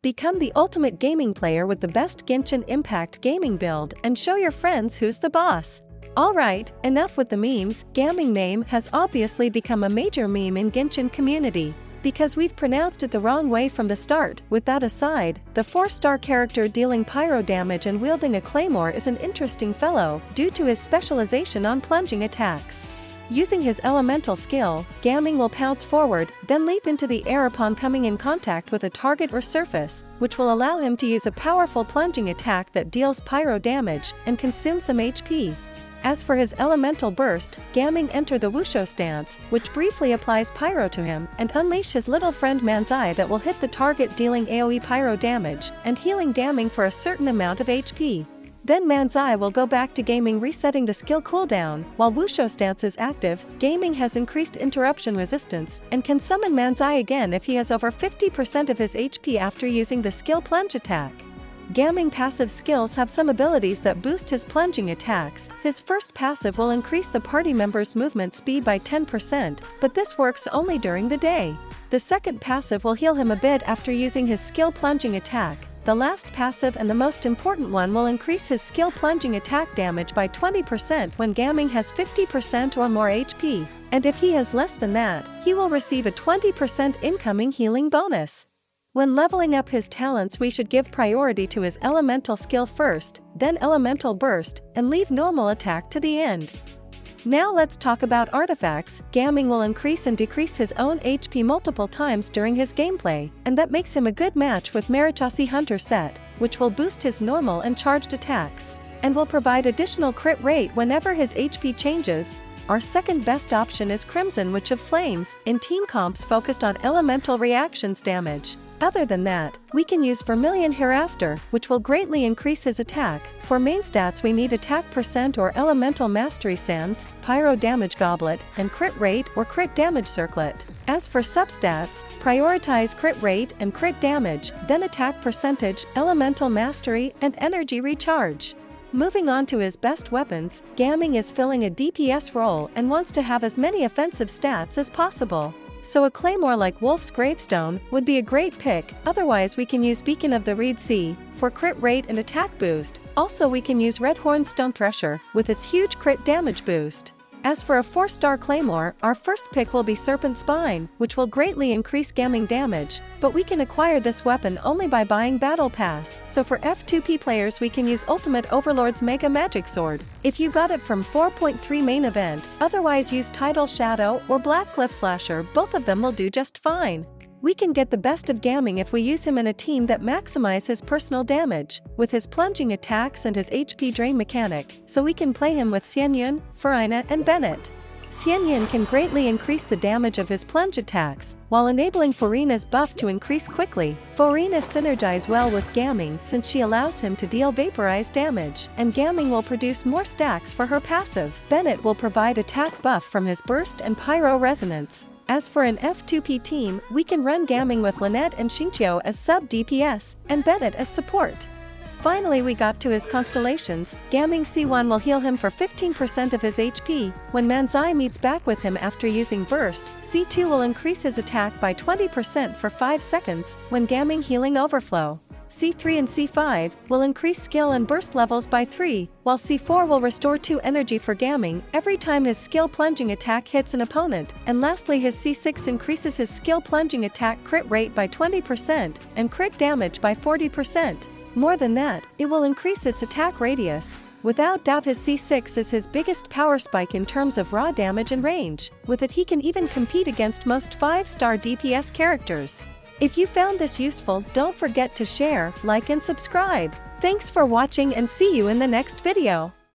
Become the ultimate gaming player with the best Genshin Impact gaming build and show your friends who's the boss. Alright, enough with the memes. Gaming name has obviously become a major meme in Genshin community, because we've pronounced it the wrong way from the start. With that aside, the 4-star character dealing pyro damage and wielding a claymore is an interesting fellow, due to his specialization on plunging attacks. Using his elemental skill, Gaming will pounce forward, then leap into the air upon coming in contact with a target or surface, which will allow him to use a powerful plunging attack that deals pyro damage and consumes some HP. As for his elemental burst, Gaming enter the Wusho stance, which briefly applies pyro to him, and unleash his little friend Manzai that will hit the target dealing AoE pyro damage and healing Gaming for a certain amount of HP. Then Manzai will go back to Gaming, resetting the skill cooldown. While Wusho stance is active, Gaming has increased interruption resistance and can summon Manzai again if he has over 50% of his HP after using the skill plunge attack. Gaming passive skills have some abilities that boost his plunging attacks. His first passive will increase the party member's movement speed by 10%, but this works only during the day. The second passive will heal him a bit after using his skill plunging attack. The last passive and the most important one will increase his skill plunging attack damage by 20% when Gaming has 50% or more HP, and if he has less than that, he will receive a 20% incoming healing bonus. When leveling up his talents, we should give priority to his elemental skill first, then elemental burst, and leave normal attack to the end. Now let's talk about artifacts. Gaming will increase and decrease his own HP multiple times during his gameplay, and that makes him a good match with Marichasi Hunter set, which will boost his normal and charged attacks, and will provide additional crit rate whenever his HP changes. Our second best option is Crimson Witch of Flames, in team comps focused on elemental reactions damage. Other than that, we can use Vermilion Hereafter, which will greatly increase his attack. For main stats we need attack percent or elemental mastery sands, pyro damage goblet, and crit rate or crit damage circlet. As for substats, prioritize crit rate and crit damage, then attack percentage, elemental mastery, and energy recharge. Moving on to his best weapons, Gaming is filling a DPS role and wants to have as many offensive stats as possible. So a claymore like Wolf's Gravestone would be a great pick. Otherwise we can use Beacon of the Reed Sea for crit rate and attack boost. Also we can use Redhorn Stone Thresher with its huge crit damage boost. As for a 4-star claymore, our first pick will be Serpent Spine, which will greatly increase Gaming damage, but we can acquire this weapon only by buying Battle Pass, so for F2P players we can use Ultimate Overlord's Mega Magic Sword, if you got it from 4.3 main event. Otherwise use Tidal Shadow or Black Cliff Slasher, both of them will do just fine. We can get the best of Gaming if we use him in a team that maximizes his personal damage, with his plunging attacks and his HP drain mechanic, so we can play him with Xianyun, Farina, and Bennett. Xianyun can greatly increase the damage of his plunge attacks, while enabling Farina's buff to increase quickly. Farina synergize well with Gaming since she allows him to deal vaporized damage, and Gaming will produce more stacks for her passive. Bennett will provide attack buff from his burst and pyro resonance. As for an F2P team, we can run Gaming with Lynette and Xingqiu as sub-DPS, and Bennett as support. Finally we got to his Constellations. Gaming C1 will heal him for 15% of his HP. When Manzai meets back with him after using Burst, C2 will increase his attack by 20% for 5 seconds, when Gaming healing overflow. C3 and C5 will increase skill and burst levels by 3, while C4 will restore 2 energy for Gaming every time his skill plunging attack hits an opponent, and lastly his C6 increases his skill plunging attack crit rate by 20% and crit damage by 40%. More than that, it will increase its attack radius. Without doubt his C6 is his biggest power spike in terms of raw damage and range. With it he can even compete against most 5-star DPS characters. If you found this useful, don't forget to share, like and subscribe. Thanks for watching and see you in the next video.